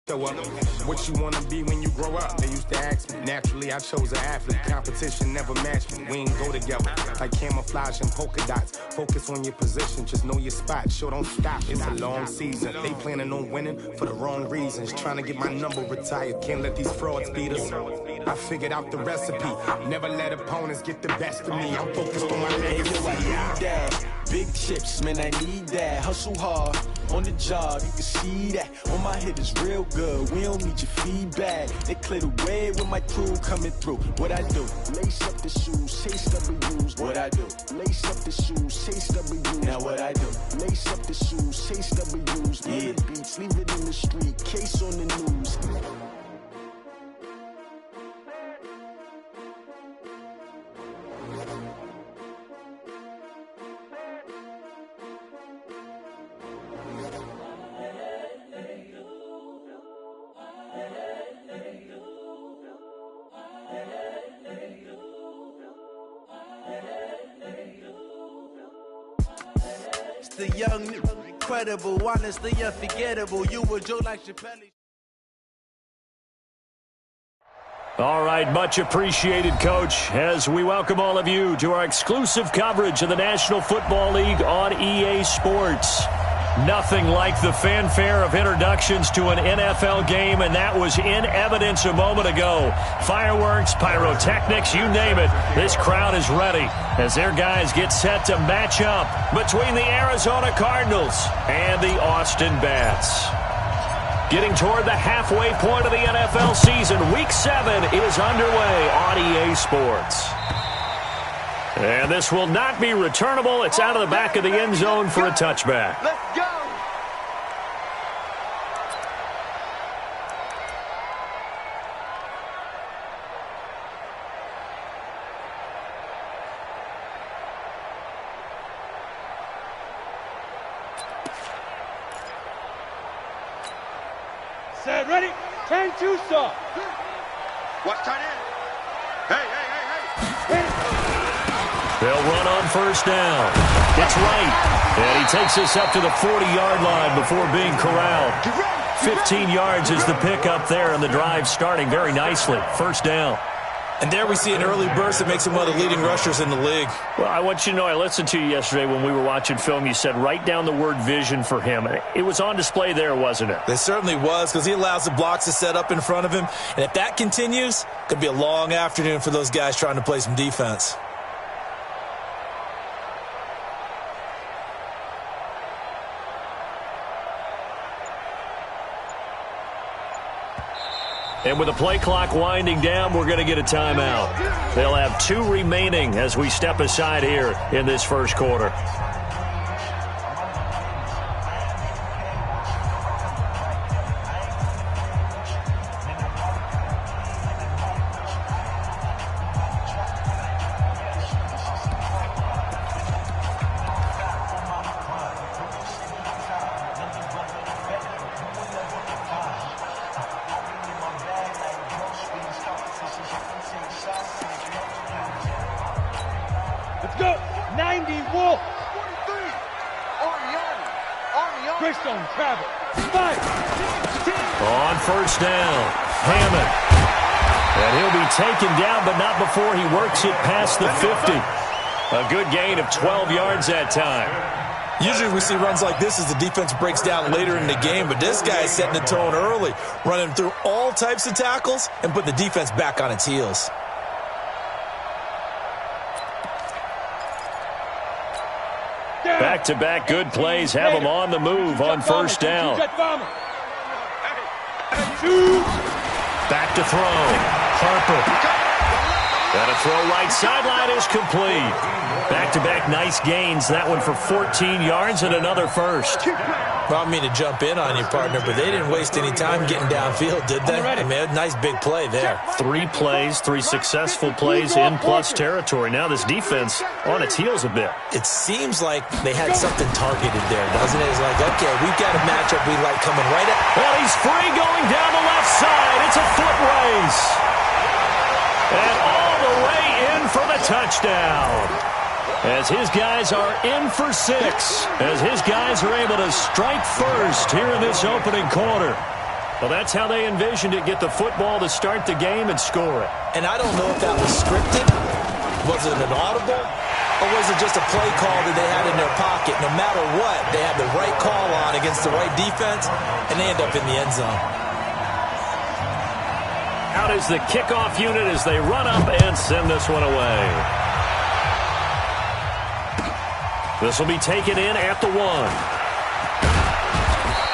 Show up. What you wanna be when you grow up? They used to ask me. Naturally, I chose an athlete. Competition never matched me. We ain't go together like camouflage and polka dots. Focus on your position, just know your spot. Sure, don't stop. It's a long season. They planning on winning for the wrong reasons. Trying to get my number retired. Can't let these frauds beat us. I figured out the recipe. Never let opponents get the best of me. I'm focused on my legacy. Big chips, man, I need that. Hustle hard on the job, you can see that. On my head is real good. We don't need your feedback. They clear the way with my crew coming through. What I do? Lace up the shoes, chase W's. What I do? Lace up the shoes, chase W's. Now what I do? Lace up the shoes, chase W's. Yeah, beats, leave it in the street. Case on the news. The young, incredible, honestly unforgettable. You were Joe like Chappelle. All right, much appreciated, Coach, as we welcome all of you to our exclusive coverage of the National Football League on EA Sports. Nothing like the fanfare of introductions to an NFL game, and that was in evidence a moment ago. Fireworks, pyrotechnics, you name it. This crowd is ready as their guys get set to match up between the Arizona Cardinals and the Austin Bats. Getting toward the halfway point of the NFL season, Week 7 is underway on EA Sports. And this will not be returnable. It's out of the back of the end zone for a touchback. Let's go! Set, ready? 10-2 stop. What's tight end? Hey. They'll run on first down. It's right. And he takes us up to the 40-yard line before being corralled. 15 yards is the pickup there, and the drive starting very nicely. First down. And there we see an early burst that makes him one of the leading rushers in the league. Well, I want you to know, I listened to you yesterday when we were watching film. You said write down the word vision for him. It was on display there, wasn't it? It certainly was, because he allows the blocks to set up in front of him. And if that continues, it could be a long afternoon for those guys trying to play some defense. And with the play clock winding down, we're going to get a timeout. They'll have 2 remaining as we step aside here in this first quarter. Let's go. 90 Wolf. 43. Ariani. Greystone travel. 5. On first down, Hammond. And he'll be taken down, but not before he works it past the 50. A good gain of 12 yards that time. Usually we see runs like this as the defense breaks down later in the game, but this guy is setting the tone early, running through all types of tackles and putting the defense back on its heels. Back-to-back good plays have him on the move on first down. Back to throw. Harper. And a throw right sideline is complete. Back-to-back nice gains. That one for 14 yards and another first. Well, I don't mean to jump in on your partner, but they didn't waste any time getting downfield, did they? I mean, a nice big play there. 3 plays, 3 successful plays in plus territory. Now this defense on its heels a bit. It seems like they had something targeted there, doesn't it? It's like, okay, we've got a matchup we like coming right at. Well, he's free going down the left side. It's a foot race. And all the way in for the touchdown. As his guys are in for 6. As his guys are able to strike first here in this opening quarter. Well, that's how they envisioned it, get the football to start the game and score it. And I don't know if that was scripted. Was it an audible? Or was it just a play call that they had in their pocket? No matter what, they had the right call on against the right defense, and they end up in the end zone. Out is the kickoff unit as they run up and send this one away. This will be taken in at the 1.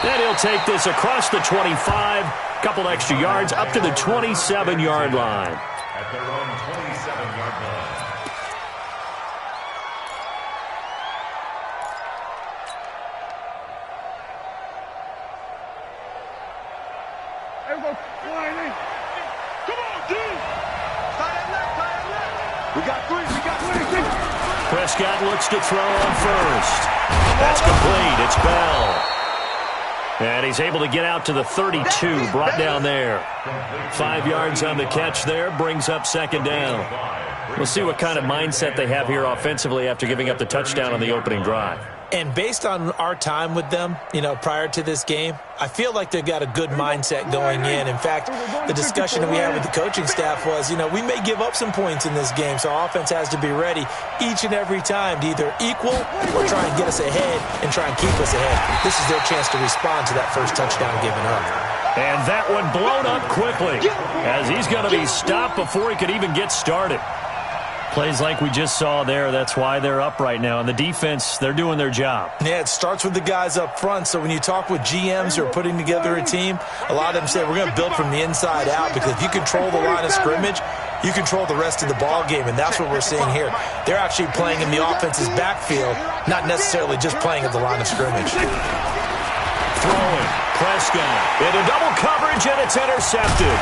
And he'll take this across the 25, couple extra yards up to the 27-yard line. At their own 27-yard line. Come on, dude. Tie that left. We got three. Prescott looks to throw on first. That's complete. It's Bell. And he's able to get out to the 32, brought down there. 5 yards on the catch there, brings up second down. We'll see what kind of mindset they have here offensively after giving up the touchdown on the opening drive. And based on our time with them, prior to this game, I feel like they've got a good mindset going in. In fact, the discussion that we had with the coaching staff was, we may give up some points in this game, so our offense has to be ready each and every time to either equal or try and get us ahead and try and keep us ahead. This is their chance to respond to that first touchdown given up. And that one blown up quickly as he's going to be stopped before he could even get started. Plays like we just saw there. That's why they're up right now. And the defense, they're doing their job. Yeah, it starts with the guys up front. So when you talk with GMs who are putting together a team, a lot of them say we're going to build from the inside out, because if you control the line of scrimmage, you control the rest of the ball game, and that's what we're seeing here. They're actually playing in the offense's backfield, not necessarily just playing at the line of scrimmage. Throwing, Prescott into double coverage, and it's intercepted.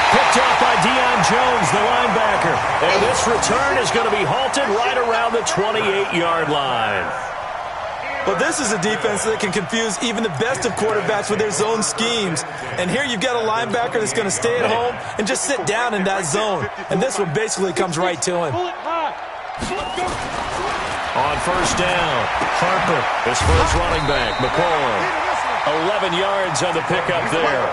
Picked up by Deion Jones, the linebacker. And this return is going to be halted right around the 28-yard line. Well, this is a defense that can confuse even the best of quarterbacks with their zone schemes. And here you've got a linebacker that's going to stay at home and just sit down in that zone. And this one basically comes right to him. On first down, Harper, his first running back, McCall. 11 yards on the pickup there.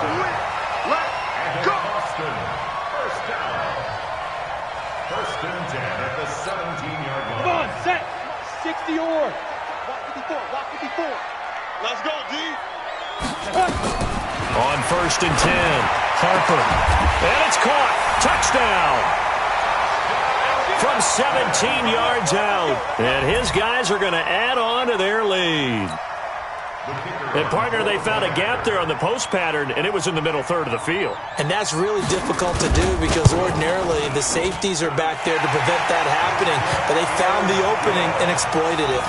First and 10 at the 17-yard line. Come on, set. 60 or. Walk it before. Let's go, D. On first and 10, Harper. And it's caught. Touchdown. From 17 yards out. And his guys are going to add on to their lead. And, partner, they found a gap there on the post pattern, and it was in the middle third of the field. And that's really difficult to do because ordinarily the safeties are back there to prevent that happening. But they found the opening and exploited it.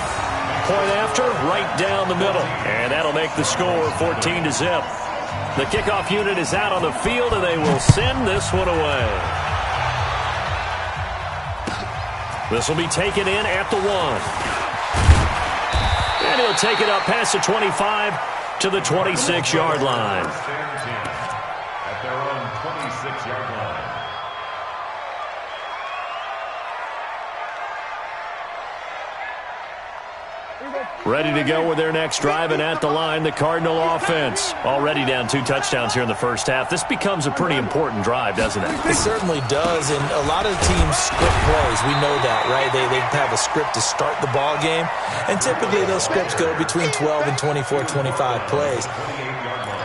Point after, right down the middle. And that'll make the score 14-0. The kickoff unit is out on the field, and they will send this one away. This will be taken in at the 1. And he'll take it up past the 25 to the 26-yard line. At their own 26-yard line. Ready to go with their next drive, and at the line, the Cardinal offense. Already down 2 touchdowns here in the first half. This becomes a pretty important drive, doesn't it? It certainly does, and a lot of teams script plays. We know that, right? They have a script to start the ball game, and typically those scripts go between 12 and 24, 25 plays.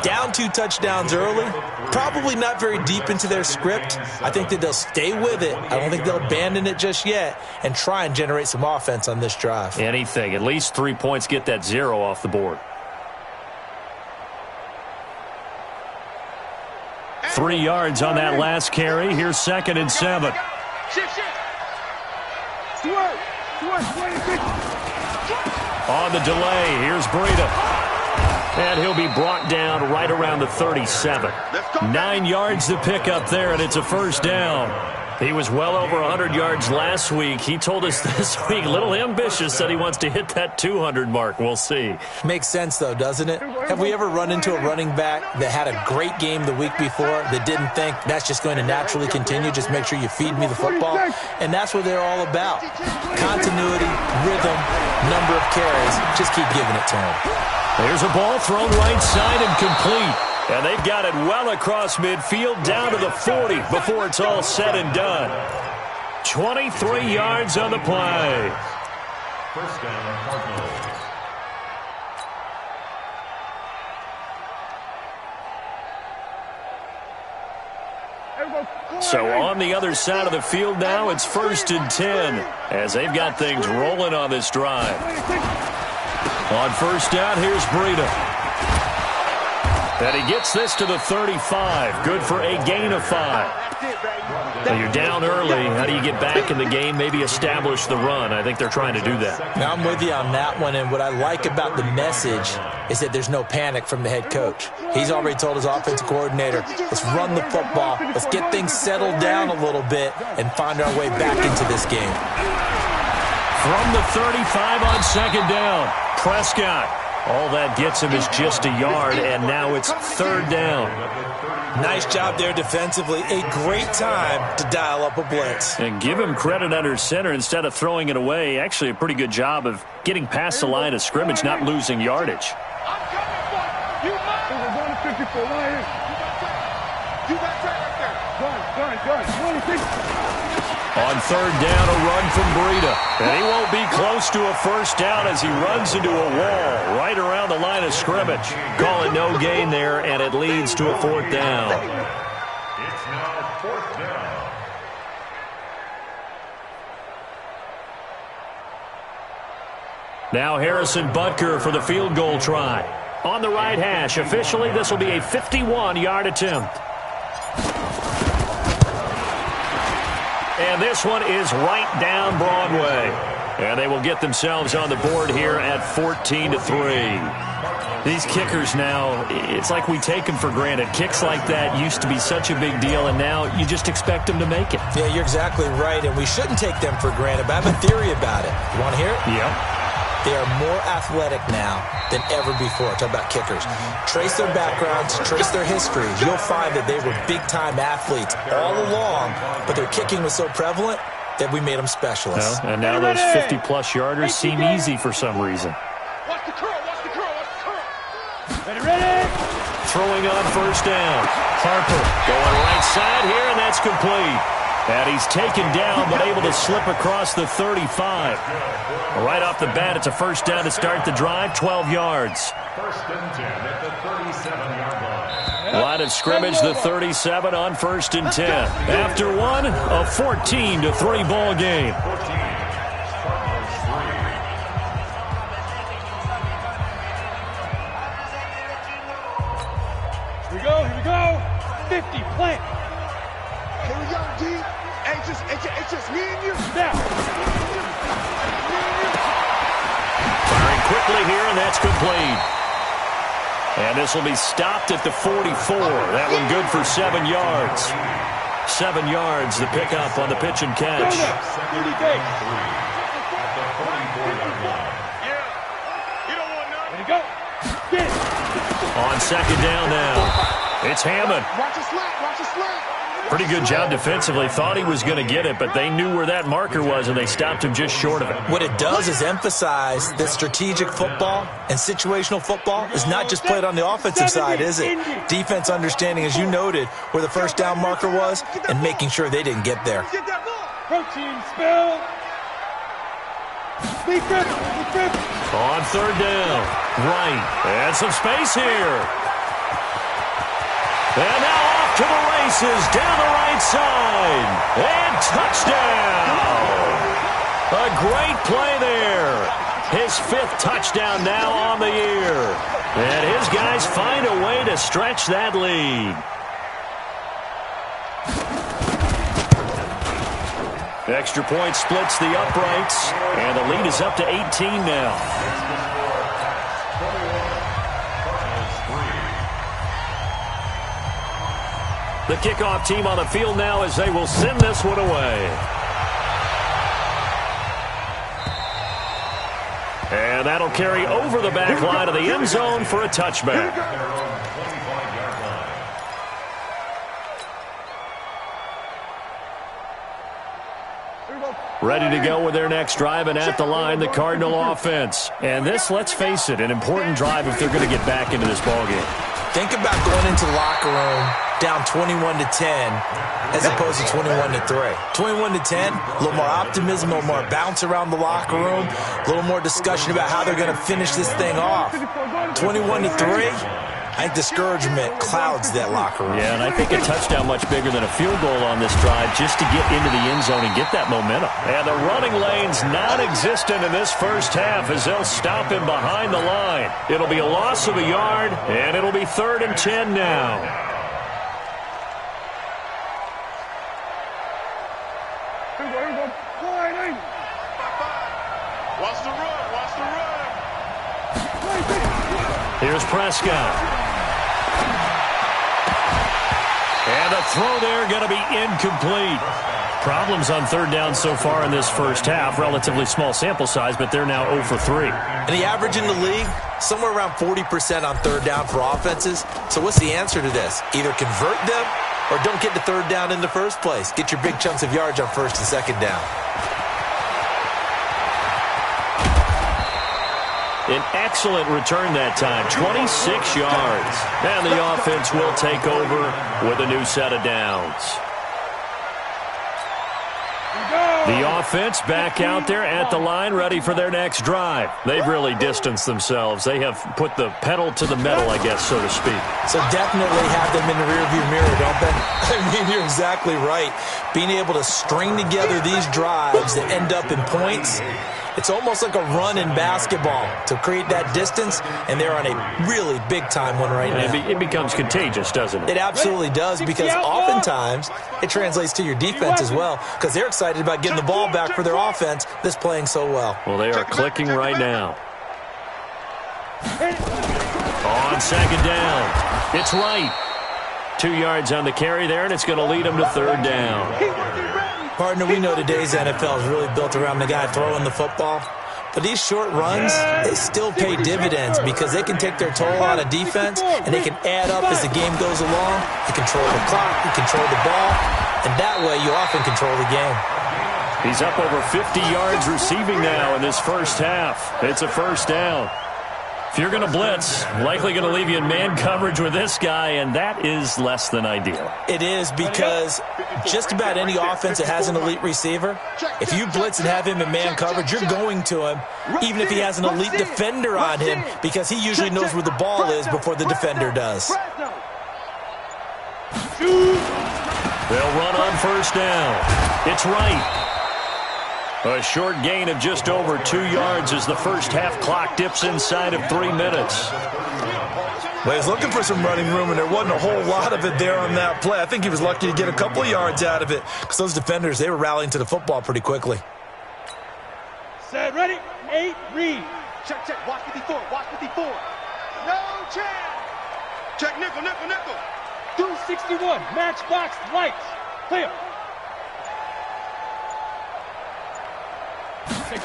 Down 2 touchdowns early, probably not very deep into their script. I think that they'll stay with it. I don't think they'll abandon it just yet and try and generate some offense on this drive. Anything. At least 3 points, get that 0 off the board. 3 yards on that last carry. Here's 2nd and 7. On the delay, here's Breida. And he'll be brought down right around the 37. 9 yards to pick up there, and it's a first down. He was well over 100 yards last week. He told us this week, a little ambitious, said he wants to hit that 200 mark. We'll see. Makes sense, though, doesn't it? Have we ever run into a running back that had a great game the week before that didn't think that's just going to naturally continue? Just make sure you feed me the football. And that's what they're all about. Continuity, rhythm, number of carries. Just keep giving it to him. There's a ball thrown right side and complete. And they've got it well across midfield down to the 40 before it's all said and done. 23 yards on the play. First down, Cardinals. So on the other side of the field now, it's 1st and 10 as they've got things rolling on this drive. On 1st down, here's Breida. And he gets this to the 35. Good for a gain of 5. So you're down early. How do you get back in the game, maybe establish the run? I think they're trying to do that. Now, I'm with you on that one, and what I like about the message is that there's no panic from the head coach. He's already told his offensive coordinator, let's run the football, let's get things settled down a little bit and find our way back into this game. From the 35 on 2nd down, Prescott. All that gets him is just a yard, and now it's 3rd down. Nice job there defensively. A great time to dial up a blitz. And give him credit under center instead of throwing it away. Actually, a pretty good job of getting past the line of scrimmage, not losing yardage. On 3rd down, a run from Breida. And he won't be close to a 1st down as he runs into a wall right around the line of scrimmage. Calling no gain there, and it leads to a 4th down. It's now 4th down. Now Harrison Butker for the field goal try. On the right hash, officially this will be a 51-yard attempt. And this one is right down Broadway. And they will get themselves on the board here at 14-3. These kickers now, it's like we take them for granted. Kicks like that used to be such a big deal, and now you just expect them to make it. Yeah, you're exactly right, and we shouldn't take them for granted, but I have a theory about it. You want to hear it? Yeah. They are more athletic now than ever before. Talk about kickers. Trace their backgrounds, trace their history. You'll find that they were big-time athletes all along, but their kicking was so prevalent that we made them specialists. Well, and now those 50-plus yarders seem easy for some reason. Watch the curl, watch the curl, watch the curl. Ready. Throwing on 1st down. Harper going right side here, and that's complete. And he's taken down, but able to slip across the 35. Right off the bat, it's a 1st down to start the drive, 12 yards. 1st and 10 at the 37-yard line. Line of scrimmage, the 37 on 1st and 10. After one, a 14-3 ball game. Here we go. 50, plant. Here we go, D. It's just me and you. Now. Firing quickly here, and that's complete. And this will be stopped at the 44. That one good for 7 yards. 7 yards, the pickup on the pitch and catch. Ready, go. Get it. On 2nd down now, it's Hammond. Watch the slant, watch the slant. Pretty good job defensively. Thought he was going to get it, but they knew where that marker was, and they stopped him just short of it. What it does is emphasize that strategic football and situational football is not just played on the offensive side, is it? Defense understanding, as you noted, where the 1st down marker was and making sure they didn't get there. Protein spill. Speed grip. On 3rd down, right, and some space here. And now off to the races, down the right side, and touchdown! A great play there. His 5th touchdown now on the year. And his guys find a way to stretch that lead. Extra point splits the uprights, and the lead is up to 18 now. The kickoff team on the field now as they will send this one away. And that'll carry over the back line of the end zone for a touchback. Ready to go with their next drive, and at the line, the Cardinal offense. And this, let's face it, an important drive if they're going to get back into this ballgame. Think about going into the locker room down 21-10 as opposed to 21-3. 21-10, a little more optimism, a little more bounce around the locker room, a little more discussion about how they're going to finish this thing off. 21-3, I think discouragement clouds that locker room. Yeah, and I think a touchdown much bigger than a field goal on this drive just to get into the end zone and get that momentum. And the running lane's non-existent in this first half as they'll stop him behind the line. It'll be a loss of a yard, and it'll be 3rd and 10 now. Watch the run, watch the run. Here's Prescott. And a throw there going to be incomplete. Problems on 3rd down so far in this first half. Relatively small sample size, but they're now 0 for 3. And the average in the league, somewhere around 40% on 3rd down for offenses. So what's the answer to this? Either convert them or don't get to 3rd down in the first place. Get your big chunks of yards on 1st and 2nd down. An excellent return that time, 26 yards. And the offense will take over with a new set of downs. The offense back out there at the line, ready for their next drive. They've really distanced themselves. They have put the pedal to the metal, I guess, so to speak. So definitely have them in the rearview mirror, don't they? I mean, you're exactly right. Being able to string together these drives that end up in points, it's almost like a run in basketball to create that distance, and they're on a really big-time one right now. It becomes contagious, doesn't it? It absolutely does, because oftentimes it translates to your defense as well, because they're excited about getting the ball back for their offense that's playing so well. Well, they are clicking right now. On 2nd down, it's right. 2 yards on the carry there, and it's going to lead them to 3rd down. Partner, we know today's NFL is really built around the guy throwing the football. But these short runs, they still pay dividends because they can take their toll on a defense and they can add up as the game goes along. You control the clock, you control the ball, and that way you often control the game. He's up over 50 yards receiving now in this first half. It's a 1st down. If you're going to blitz, likely going to leave you in man coverage with this guy, and that is less than ideal. It is, because just about any offense that has an elite receiver, if you blitz and have him in man coverage, you're going to him, even if he has an elite defender on him, because he usually knows where the ball is before the defender does. They'll run on 1st down. It's right. A short gain of just over 2 yards as the first half clock dips inside of 3 minutes. Well, he was looking for some running room, and there wasn't a whole lot of it there on that play. I think he was lucky to get a couple of yards out of it because those defenders, they were rallying to the football pretty quickly. Set, ready, 8, read. Check, check, watch 54, watch 54. No chance. Check, nickel, nickel, nickel. 261, matchbox lights. Clear.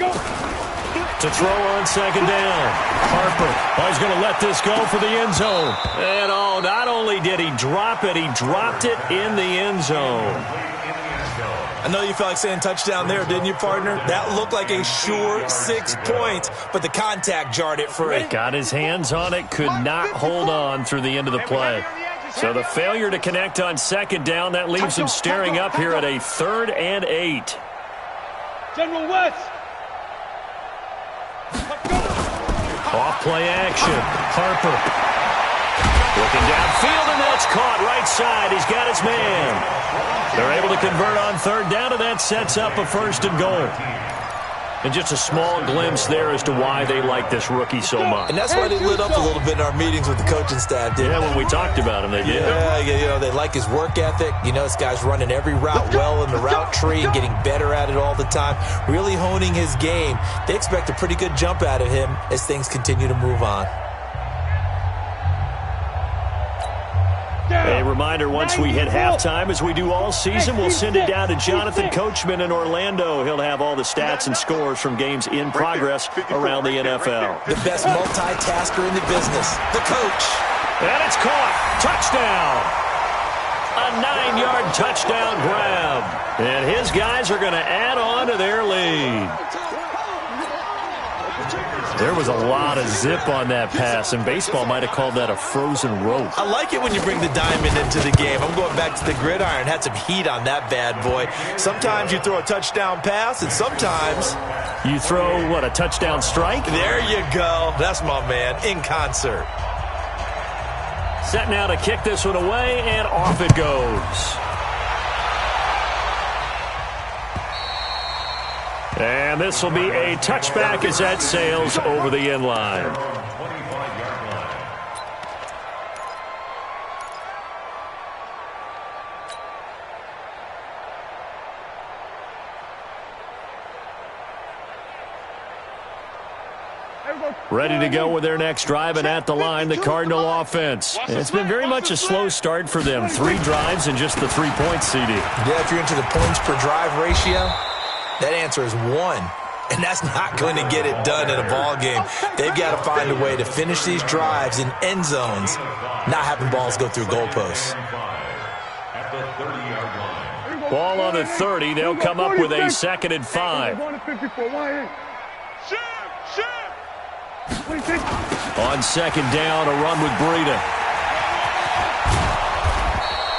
Go. To throw on 2nd down. Harper. He's going to let this go for the end zone. And not only did he drop it, he dropped it in the end zone. I know you felt like saying touchdown there, didn't you, partner? That looked like a sure 6 points, but the contact jarred it free. Got his hands on it, could not hold on through the end of the play. So the failure to connect on 2nd down, that leaves him staring up here at a 3rd and 8. General West. Off play action. Harper. Looking downfield, and that's caught right side. He's got his man. They're able to convert on 3rd down, and that sets up a 1st and goal. And just a small glimpse there as to why they like this rookie so much. And that's why they lit up a little bit in our meetings with the coaching staff, didn't they? When we talked about him, they did. Yeah, they like his work ethic. You know, this guy's running every route well in the route tree and getting better at it all the time, really honing his game. They expect a pretty good jump out of him as things continue to move on. A reminder, once we hit halftime, as we do all season, we'll send it down to Jonathan Coachman in Orlando. He'll have all the stats and scores from games in progress around the NFL. The best multitasker in the business, the coach. And it's caught. Touchdown. A 9-yard touchdown grab. And his guys are going to add on to their lead. There was a lot of zip on that pass, and baseball might have called that a frozen rope. I like it when you bring the diamond into the game. I'm going back to the gridiron. Had some heat on that bad boy. Sometimes you throw a touchdown pass, and sometimes you throw, what, a touchdown strike? There you go. That's my man, in concert. Set now to kick this one away, and off it goes. And this will be a touchback as that sails over the end line. Ready to go with their next drive, and at the line, the Cardinal offense. It's been very much a slow start for them. 3 drives and just the 3 points, CD. Yeah, if you're into the points per drive ratio, that answer is 1, and that's not going to get it done in a ball game. They've got to find a way to finish these drives in end zones, not having balls go through goalposts. Ball on the 30. They'll come up with a 2nd and 5. On 2nd down, a run with Breida.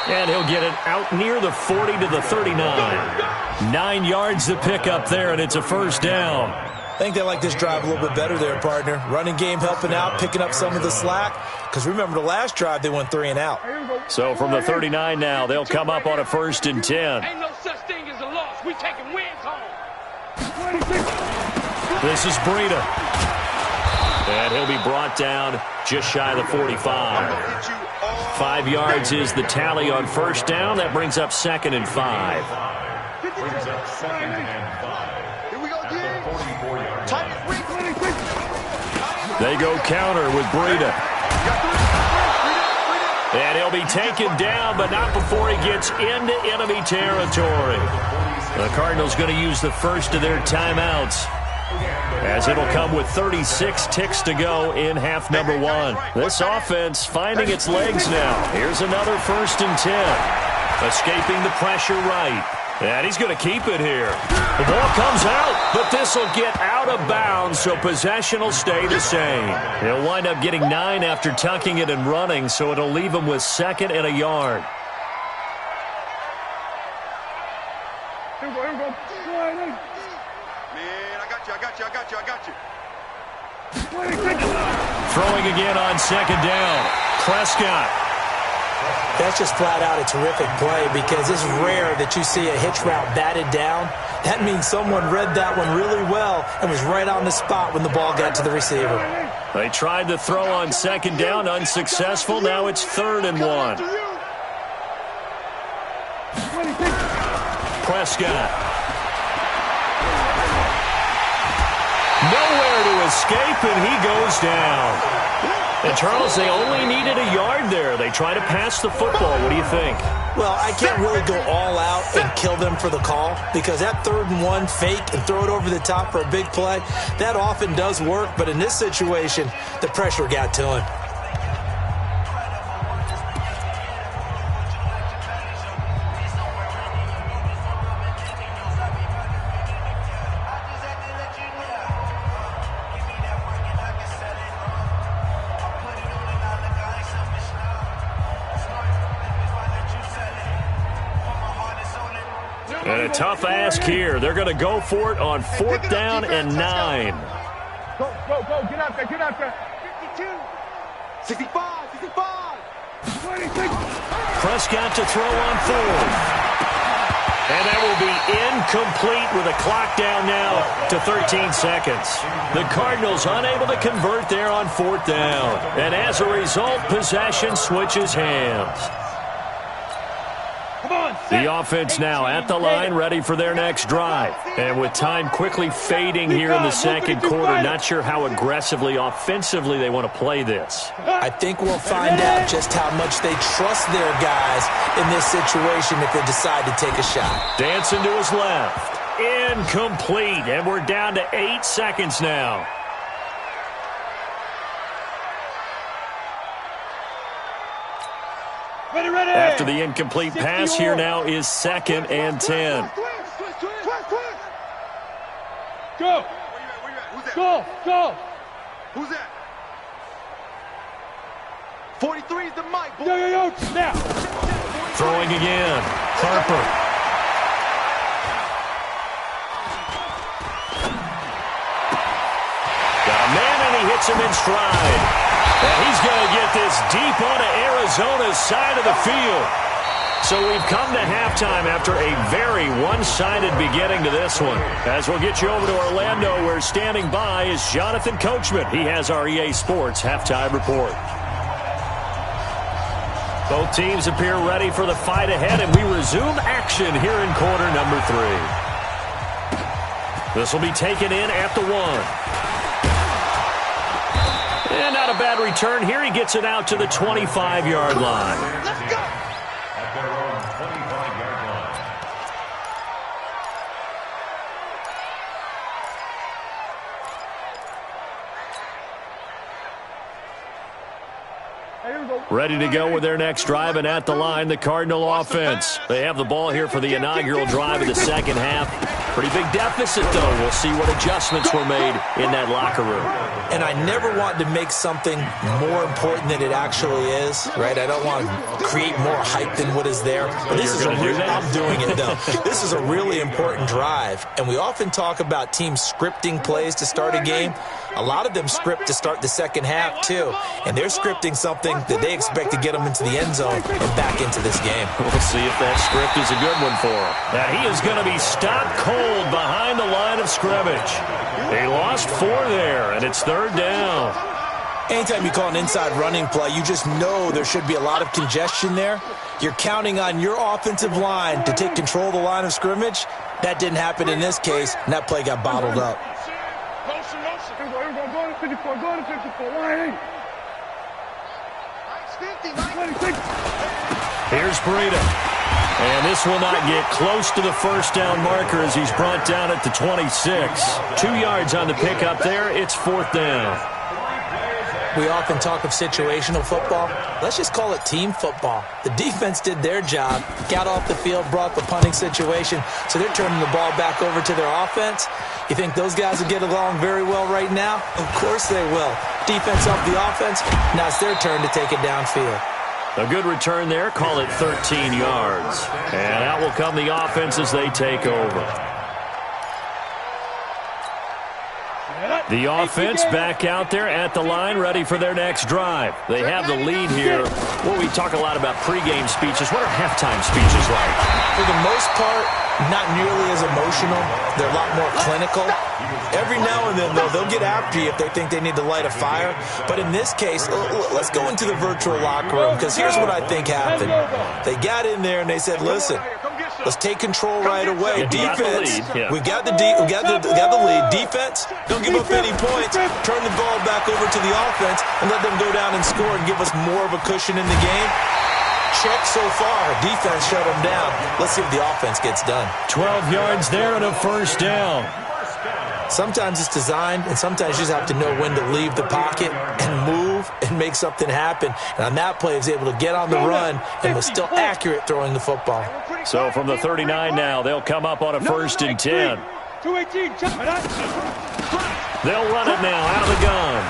And he'll get it out near the 40 to the 39. 9 yards to pick up there, and it's a 1st down. I think they like this drive a little bit better there, partner. Running game helping out, picking up some of the slack. Because remember, the last drive, they went 3 and out. So from the 39 now, they'll come up on a 1st and 10. Ain't no such thing as a loss. We taking wins home. This is Breida. And he'll be brought down just shy of the 45. 5 yards is the tally on 1st down. That brings up 2nd and 5. They go counter with Breida. And he'll be taken down, but not before he gets into enemy territory. The Cardinals going to use the first of their timeouts, as it'll come with 36 ticks to go in half number 1. This offense finding its legs now. Here's another 1st and 10. Escaping the pressure right. And he's going to keep it here. The ball comes out, but this will get out of bounds, so possession will stay the same. He'll wind up getting 9 after tucking it and running, so it'll leave him with 2nd and a yard. Here we go. Man, I got you. Throwing again on 2nd down. Prescott. That's just flat out a terrific play, because it's rare that you see a hitch route batted down. That means someone read that one really well and was right on the spot when the ball got to the receiver. They tried to throw on 2nd down, unsuccessful. Now it's 3rd and 1. Prescott. Nowhere to escape, and he goes down. And, Charles, they only needed a yard there. They try to pass the football. What do you think? Well, I can't really go all out and kill them for the call, because that 3rd and 1 fake and throw it over the top for a big play, that often does work. But in this situation, the pressure got to him. And a tough ask here. They're going to go for it on 4th down and 9. Go. Get out there. 52. 65. 26. Prescott to throw on 4th. And that will be incomplete with a clock down now to 13 seconds. The Cardinals unable to convert there on 4th down. And as a result, possession switches hands. The offense now at the line, ready for their next drive. And with time quickly fading here in the 2nd quarter, not sure how aggressively, offensively they want to play this. I think we'll find out just how much they trust their guys in this situation if they decide to take a shot. Dancing to his left. Incomplete. And we're down to 8 seconds now. After the incomplete pass, here now is 2nd and 10. Go. Who's that? 43's the mic. Yo, snap. Throwing again. Harper. Got a man, and he hits him in stride. And he's going to get this deep onto Arizona's side of the field. So we've come to halftime after a very one-sided beginning to this one. As we'll get you over to Orlando, where standing by is Jonathan Coachman. He has our EA Sports halftime report. Both teams appear ready for the fight ahead, and we resume action here in quarter number 3. This will be taken in at the 1. And not a bad return here. He gets it out to the 25-yard line. Let's go. At their own 25-yard line. Ready to go with their next drive, and at the line, the Cardinal offense. They have the ball here for the inaugural drive of the second half. Pretty big deficit, though. We'll see what adjustments were made in that locker room. And I never want to make something more important than it actually is, right? I don't want to create more hype than what is there. But this is I'm doing it, though. This is a really important drive. And we often talk about teams scripting plays to start a game. A lot of them script to start the second half, too. And they're scripting something that they expect to get them into the end zone and back into this game. We'll see if that script is a good one for him. Now, he is going to be stopped cold behind the line of scrimmage. He lost 4 there, and it's third down. Anytime you call an inside running play, you just know there should be a lot of congestion there. You're counting on your offensive line to take control of the line of scrimmage. That didn't happen in this case, and that play got bottled up. Here's Breida. And this will not get close to the first down marker as he's brought down at the 26. 2 yards on the pickup there. It's fourth down. We often talk of situational football. Let's just call it team football. The defense did their job, got off the field, brought the punting situation, so they're turning the ball back over to their offense. You think those guys will get along very well right now? Of course they will. Defense off the offense, now it's their turn to take it downfield. A good return there, call it 13 yards. And out will come the offense as they take over. The offense back out there at the line, ready for their next drive. They have the lead here. Well, we talk a lot about pregame speeches. What are halftime speeches like? For the most part, not nearly as emotional. They're a lot more clinical. Every now and then, though, they'll get after you if they think they need to light a fire. But in this case, let's go into the virtual locker room, because here's what I think happened. They got in there and they said, listen, let's take control right away. Defense, we got the lead. Defense, don't give up any points. Turn the ball back over to the offense and let them go down and score and give us more of a cushion in the game. Check so far. Defense shut them down. Let's see if the offense gets done. 12 yards there and a first down. Sometimes it's designed, and sometimes you just have to know when to leave the pocket and move and make something happen. And on that play, he was able to get on the run and was still accurate throwing the football. So from the 39 now, they'll come up on a first and 10. They'll run it now out of the gun.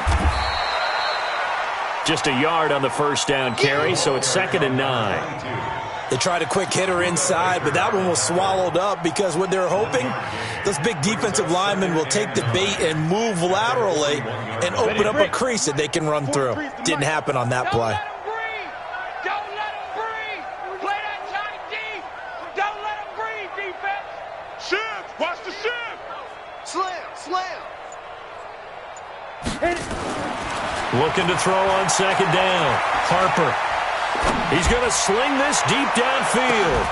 Just a yard on the first down carry, so it's 2nd and 9. They tried a quick hitter inside, but that one was swallowed up because what they're hoping, those big defensive linemen will take the bait and move laterally and open up a crease that they can run through. Didn't happen on that play. Don't let him breathe. Play that tight deep. Don't let him breathe, defense. Shiv, watch the shiv. Slam. Looking to throw on second down. Harper. He's going to sling this deep downfield.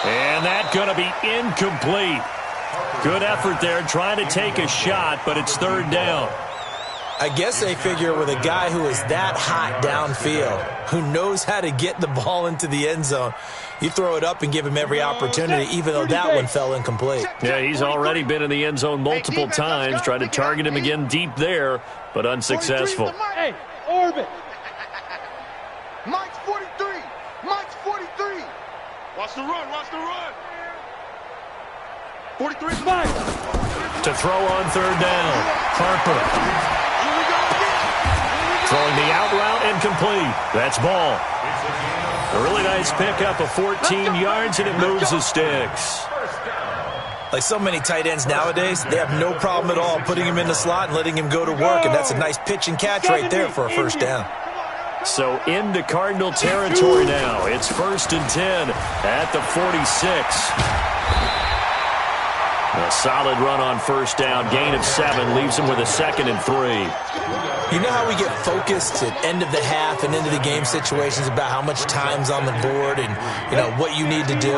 And that's going to be incomplete. Good effort there trying to take a shot, but it's third down. I guess they figure with a guy who is that hot downfield, who knows how to get the ball into the end zone, you throw it up and give him every opportunity, even though that one fell incomplete. Yeah, he's already been in the end zone multiple times, tried to target him again deep there, but unsuccessful. Hey, orbit. Mike's 43. Mike's 43. Watch the run. 43 is Mike. To throw on third down. Harper. Throwing the out route and complete. That's ball. A really nice pickup of 14 yards, and it moves the sticks. Like so many tight ends nowadays, they have no problem at all putting him in the slot and letting him go to work, and that's a nice pitch and catch right there for a first down. So into Cardinal territory now. It's 1st and 10 at the 46. A solid run on first down. Gain of 7 leaves him with a 2nd and 3. You know how we get focused at end of the half and into the game situations about how much time's on the board and, you know, what you need to do?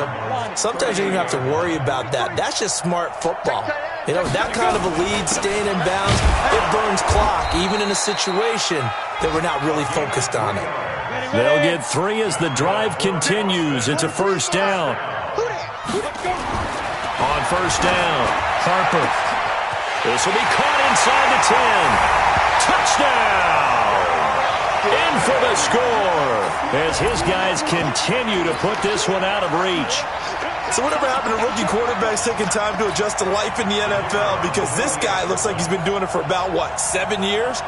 Sometimes you don't even have to worry about that. That's just smart football. You know, that kind of a lead, staying in bounds, it burns clock, even in a situation that we're not really focused on it. They'll get 3 as the drive continues. It's a first down. On first down, Harper. This will be caught inside the 10. Touchdown! In for the score as his guys continue to put this one out of reach. So whatever happened to rookie quarterbacks taking time to adjust to life in the NFL? Because this guy looks like he's been doing it for about, 7 years?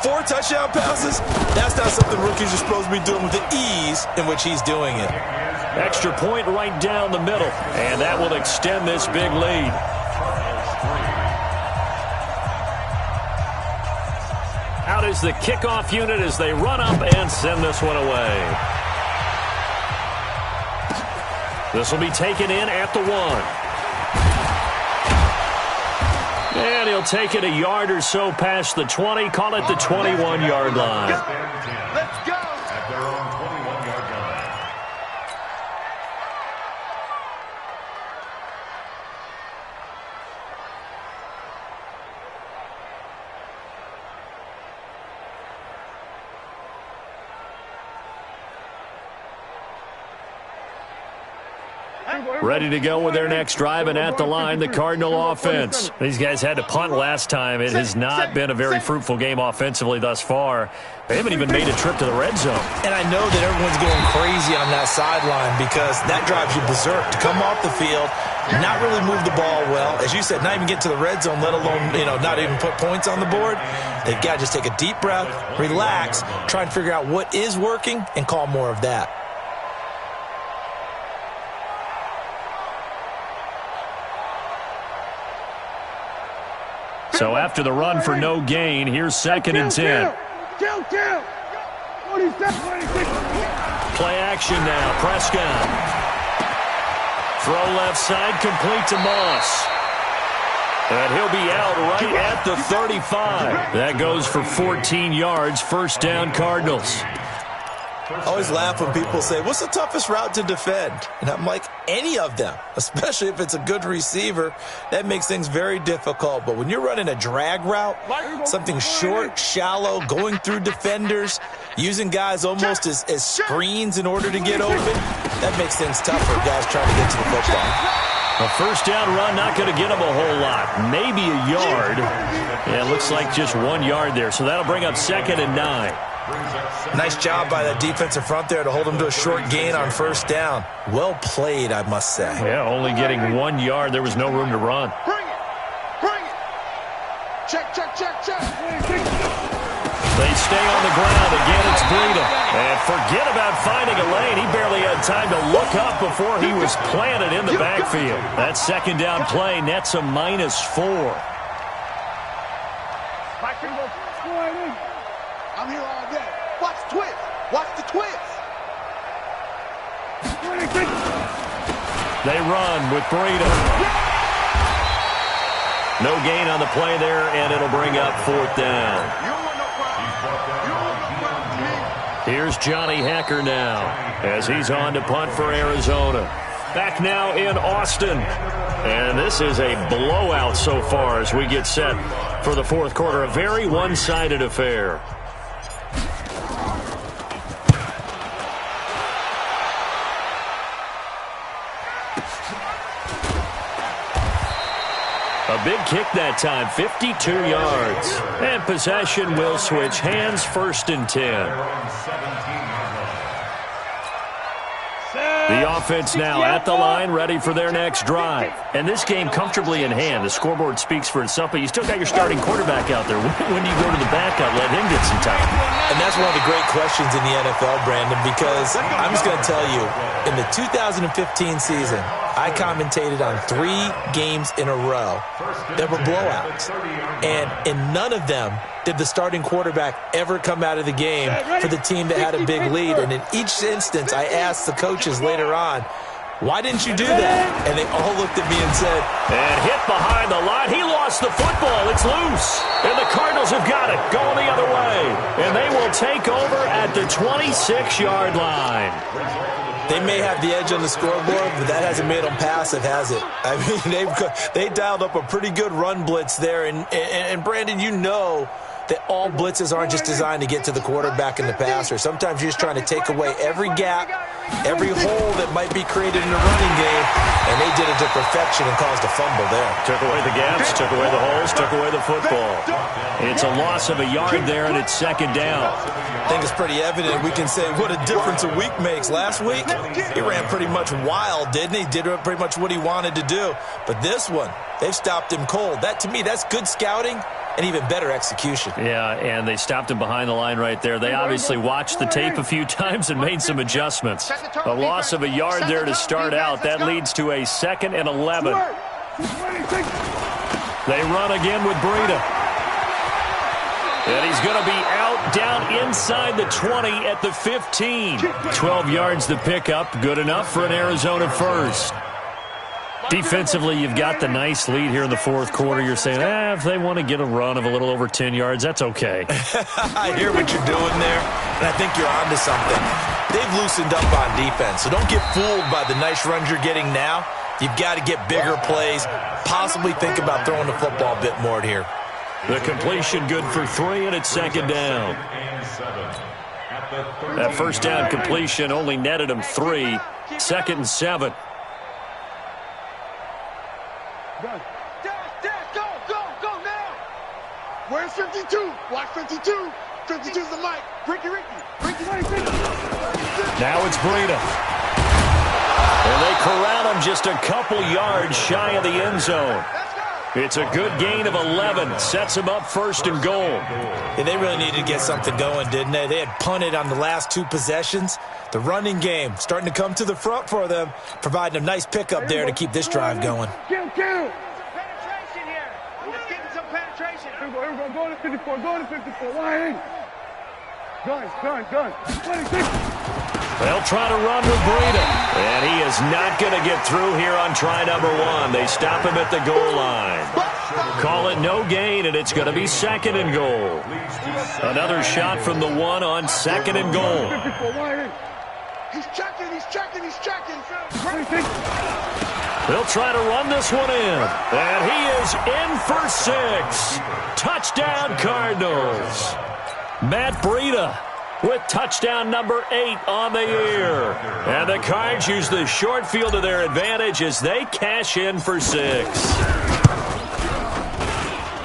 4 touchdown passes? That's not something rookies are supposed to be doing with the ease in which he's doing it. Extra point right down the middle, and that will extend this big lead. Out is the kickoff unit as they run up and send this one away. This will be taken in at the 1. And he'll take it a yard or so past the 20, call it the 21-yard line. Let's go! At their own 21-yard line. Ready to go with their next drive, and at the line, the Cardinal offense. These guys had to punt last time. It has not been a very fruitful game offensively thus far. They haven't even made a trip to the red zone. And I know that everyone's going crazy on that sideline because that drives you berserk to come off the field, not really move the ball well. As you said, not even get to the red zone, let alone, not even put points on the board. They've got to just take a deep breath, relax, try and figure out what is working, and call more of that. So after the run for no gain, here's 2nd and 10. Play action now. Prescott. Throw left side, complete to Moss. And he'll be out right at the 35. That goes for 14 yards. First down, Cardinals. I always laugh when people say, what's the toughest route to defend? And I'm like, any of them, especially if it's a good receiver. That makes things very difficult. But when you're running a drag route, something short, shallow, going through defenders, using guys almost as screens in order to get open, that makes things tougher, guys trying to get to the football. A first down run, not going to get him a whole lot. Maybe a yard. Yeah, it looks like just 1 yard there. So that'll bring up 2nd and 9. Nice job by that defensive front there to hold him to a short gain on first down. Well played, I must say. Yeah, only getting 1 yard. There was no room to run. Bring it! Bring it! Check, check, check, check! They stay on the ground. Again, it's Breida. And forget about finding a lane. He barely had time to look up before he was planted in the backfield. That 2nd down play nets a -4. I'm here all day. Watch the twist. Watch the twist. They run with Breida. No gain on the play there, and it'll bring up 4th down. Here's Johnny Hecker now as he's on to punt for Arizona. Back now in Austin. And this is a blowout so far as we get set for the 4th quarter. A very one-sided affair. A big kick that time, 52 yards. And possession will switch hands, 1st and 10. The offense now at the line, ready for their next drive. And this game comfortably in hand. The scoreboard speaks for itself, but you still got your starting quarterback out there. When do you go to the backup, let him get some time? And that's one of the great questions in the NFL, Brandon, because I'm just going to tell you, in the 2015 season, I commentated on 3 games in a row that were blowouts. And in none of them did the starting quarterback ever come out of the game for the team that had a big lead. And in each instance, I asked the coaches later on, why didn't you do that? And they all looked at me and said, and hit behind the line. He lost the football. It's loose. And the Cardinals have got it going the other way. And they will take over at the 26-yard line. They may have the edge on the scoreboard, but that hasn't made them passive, has it? I mean, they dialed up a pretty good run blitz there. And Brandon, you know that all blitzes aren't just designed to get to the quarterback and the passer. Sometimes you're just trying to take away every gap, every hole that might be created in the running game, and they did it to perfection and caused a fumble there. Took away the gaps, took away the holes, took away the football. It's a loss of a yard there, and it's second down. I think it's pretty evident. We can say what a difference a week makes. Last week, he ran pretty much wild, didn't he? Did pretty much what he wanted to do. But this one, they've stopped him cold. That, to me, that's good scouting and even better execution. Yeah, and they stopped him behind the line right there. They obviously watched the tape a few times and made some adjustments. A loss of a yard there to start out. That leads to a 2nd and 11. They run again with Breida. And he's going to be out down inside the 20 at the 15. 12 yards to pick up. Good enough for an Arizona first. Defensively, you've got the nice lead here in the fourth quarter. You're saying, if they want to get a run of a little over 10 yards, that's okay. I hear what you're doing there, and I think you're onto something. They've loosened up on defense, so don't get fooled by the nice runs you're getting now. You've got to get bigger plays, possibly think about throwing the football a bit more here. The completion good for 3, and it's second down. That first down completion only netted him 3. 2nd and 7. Go now. Where's 52? Watch 52. 52's the mic. Ricky. Now it's Breida. And they corral him just a couple yards shy of the end zone. It's a good gain of 11. Sets him up 1st and goal. Yeah, they really needed to get something going, didn't they? They had punted on the last 2 possessions. The running game starting to come to the front for them, providing a nice pickup there to keep this drive going. Penetration here. Just getting some penetration. Here we go. Go to 54. Go to 54. Why? Gun. 26. They'll try to run with Breida. And he is not going to get through here on try number 1. They stop him at the goal line. Call it no gain, and it's going to be 2nd and goal. Another shot from the 1 on 2nd and goal. He's checking. They'll try to run this one in. And he is in for 6. Touchdown, Cardinals. Matt Breida with touchdown number 8 on the year. And the Cards use the short field to their advantage as they cash in for 6.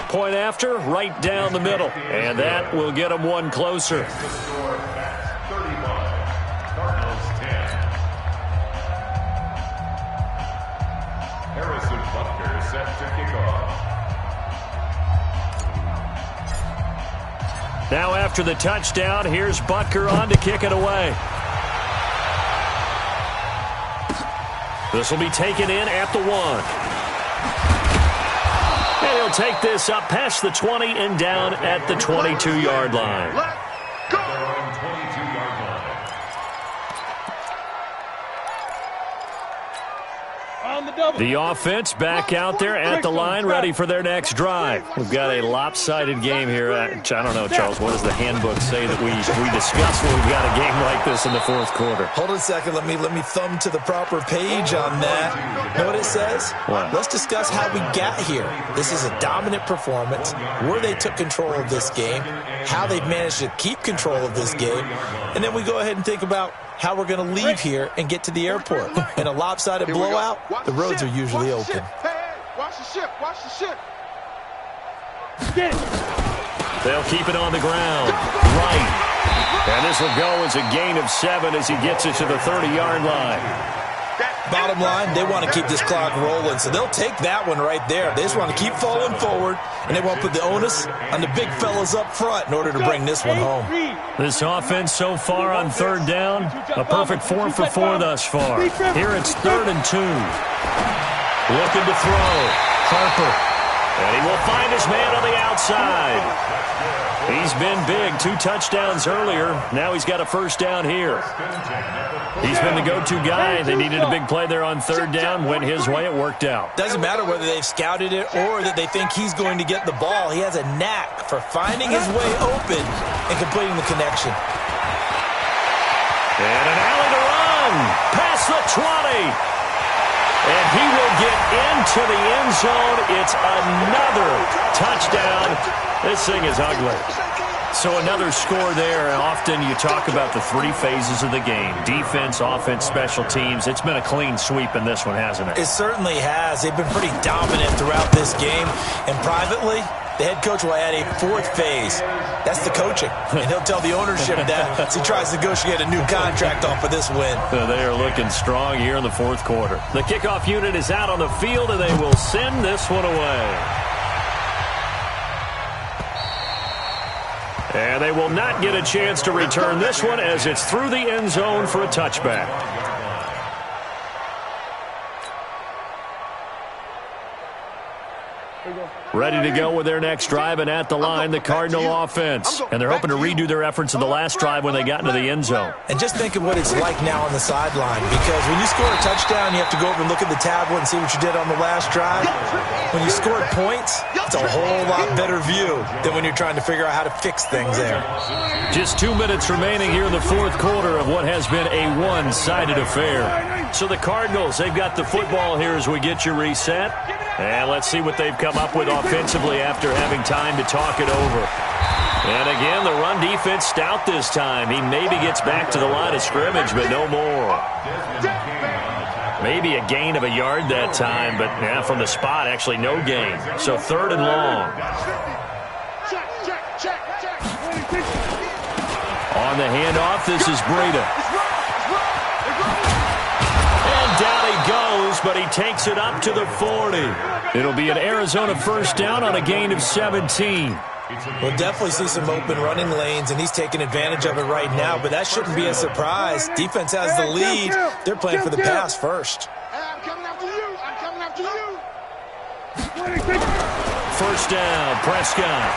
Point after, right down the middle. And that will get them one closer. Now after the touchdown, here's Butker on to kick it away. This will be taken in at the 1. And he'll take this up past the 20 and down at the 22-yard line. The offense back out there at the line, ready for their next drive. We've got a lopsided game here. I don't know, Charles, what does the handbook say that we discuss when we've got a game like this in the fourth quarter? Hold on a second. Let me thumb to the proper page on that. You know what it says? What? Let's discuss how we got here. This is a dominant performance, where they took control of this game, how they've managed to keep control of this game, and then we go ahead and think about how we're going to leave here and get to the airport. In a lopsided blowout, the roads are usually open. Watch the ship. They'll keep it on the ground. Right. And this will go as a gain of 7 as he gets it to the 30-yard line. Bottom line, they want to keep this clock rolling, so they'll take that one right there. They just want to keep falling forward, and they want to put the onus on the big fellas up front in order to bring this one home. This offense so far on third down, a perfect 4 for 4 thus far. Here it's 3rd and 2. Looking to throw. Harper. And he will find his man on the outside. He's been big. 2 touchdowns earlier. Now he's got a first down here. He's been the go-to guy. They needed a big play there on third down. Went his way. It worked out. Doesn't matter whether they've scouted it or that they think he's going to get the ball. He has a knack for finding his way open and completing the connection. And an alley to run. Past the 20. And he will get into the end zone. It's another touchdown. This thing is ugly. So another score there. And often you talk about the 3 phases of the game. Defense, offense, special teams. It's been a clean sweep in this one, hasn't it? It certainly has. They've been pretty dominant throughout this game. And privately, the head coach will add a 4th phase. That's the coaching. And he'll tell the ownership that as he tries to negotiate a new contract off of this win. They are looking strong here in the 4th quarter. The kickoff unit is out on the field, and they will send this one away. And they will not get a chance to return this one as it's through the end zone for a touchback. Ready to go with their next drive, and at the line, the Cardinal offense. And they're hoping to redo their efforts in the last drive when they got into the end zone. And just think of what it's like now on the sideline, because when you score a touchdown, you have to go over and look at the tablet and see what you did on the last drive. When you scored points, it's a whole lot better view than when you're trying to figure out how to fix things there. Just 2 minutes remaining here in the 4th quarter of what has been a one-sided affair. So the Cardinals, they've got the football here as we get you reset. And let's see what they've come up with offensively after having time to talk it over. And again, the run defense stout this time. He maybe gets back to the line of scrimmage, but no more. Maybe a gain of a yard that time, but yeah, from the spot, actually no gain. So 3rd and long. On the handoff, this is Breida. Down he goes, but he takes it up to the 40. It'll be an Arizona first down on a gain of 17. We'll definitely see some open running lanes, and he's taking advantage of it right now, but that shouldn't be a surprise. Defense has the lead. They're playing for the pass first. I'm coming after you. I'm coming after you. First down, Prescott.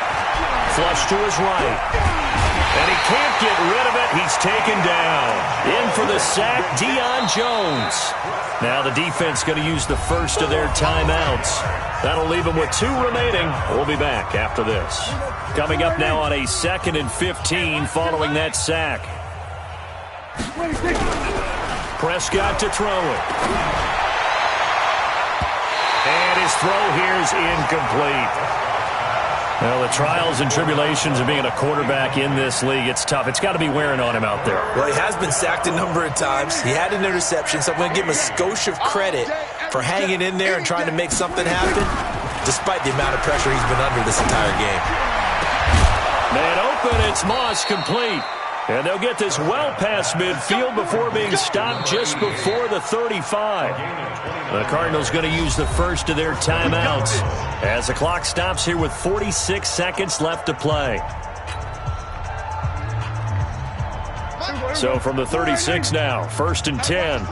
Flush to his right. And he can't get rid of it. He's taken down. In for the sack, Deion Jones. Now the defense going to use the first of their timeouts. That'll leave them with 2 remaining. We'll be back after this. Coming up now on a 2nd and 15 following that sack. Prescott to throw it. And his throw here is incomplete. Well, the trials and tribulations of being a quarterback in this league, it's tough. It's got to be wearing on him out there. Well, he has been sacked a number of times. He had an interception, so I'm going to give him a skosh of credit for hanging in there and trying to make something happen, despite the amount of pressure he's been under this entire game. Man open, it's Moss complete. And they'll get this well past midfield before being stopped just before the 35. The Cardinals going to use the first of their timeouts as the clock stops here with 46 seconds left to play. So from the 36 now, 1st and 10.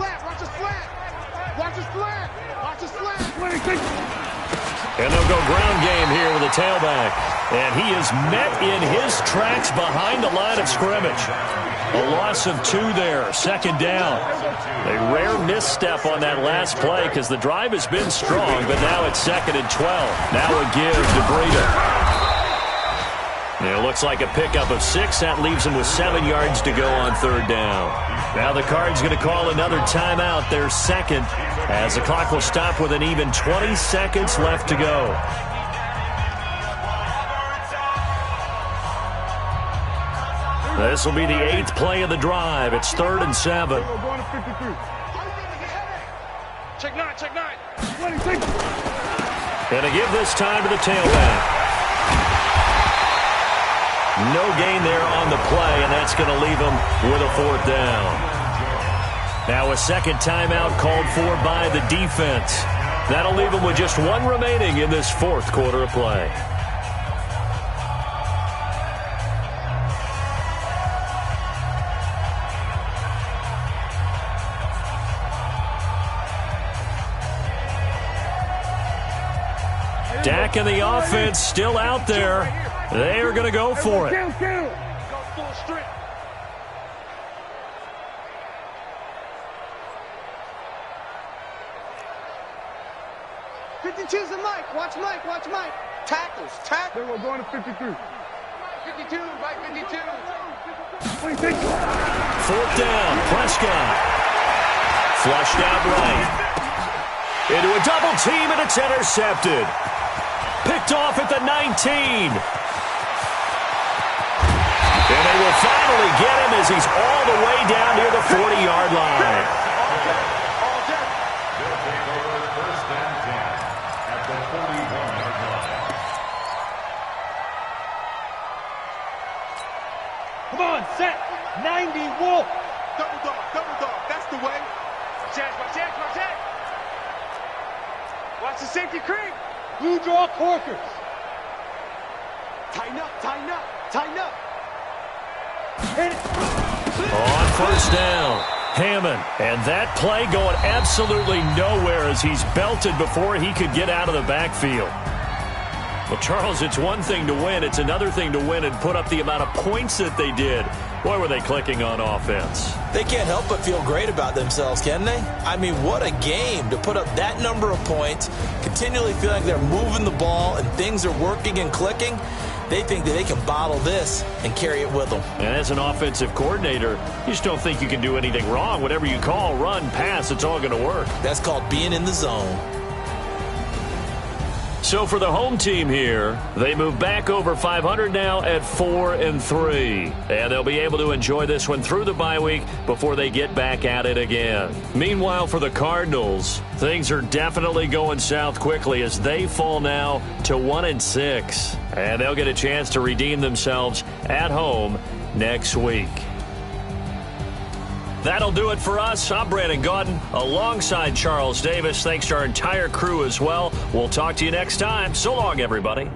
And they'll go ground game here with a tailback. And he is met in his tracks behind the line of scrimmage. A loss of 2 there, 2nd down. A rare misstep on that last play because the drive has been strong, but now it's 2nd and 12. Now a give to Breida. It looks like a pickup of 6. That leaves him with 7 yards to go on 3rd down. Now the Cards going to call another timeout, their 2nd, as the clock will stop with an even 20 seconds left to go. This will be the 8th play of the drive. It's 3rd and 7. Check 9, check 9. And to give this time to the tailback. No gain there on the play, and that's going to leave them with a 4th down. Now a second timeout called for by the defense. That'll leave them with just 1 remaining in this 4th quarter of play. Dak and the offense still out there. They are going to go for it. Go full strength. Choose the Mike. Watch Mike. Watch Mike. Tackles. Then we're going to 53. 52, Mike 52. 26. 4th down, Prescott. Flushed out right. Into a double team, and it's intercepted. Picked off at the 19. And they will finally get him as he's all the way down near the 40-yard line. They'll take over 1st and 10 at the 41-yard line. Come on, set. 90 Wolf. Double dog. That's the way. Watch it. Watch the safety creep. Blue draw Corkers. Tighten up. Hit it. On 1st down, Hammond. And that play going absolutely nowhere as he's belted before he could get out of the backfield. Well, Charles, it's one thing to win. It's another thing to win and put up the amount of points that they did. Boy, were they clicking on offense. They can't help but feel great about themselves, can they? I mean, what a game to put up that number of points, continually feel like they're moving the ball and things are working and clicking. They think that they can bottle this and carry it with them. And as an offensive coordinator, you just don't think you can do anything wrong. Whatever you call, run, pass, it's all going to work. That's called being in the zone. So for the home team here, they move back over 500 now at 4-3. And they'll be able to enjoy this one through the bye week before they get back at it again. Meanwhile, for the Cardinals, things are definitely going south quickly as they fall now to 1-6. And they'll get a chance to redeem themselves at home next week. That'll do it for us. I'm Brandon Gaudin alongside Charles Davis. Thanks to our entire crew as well. We'll talk to you next time. So long, everybody.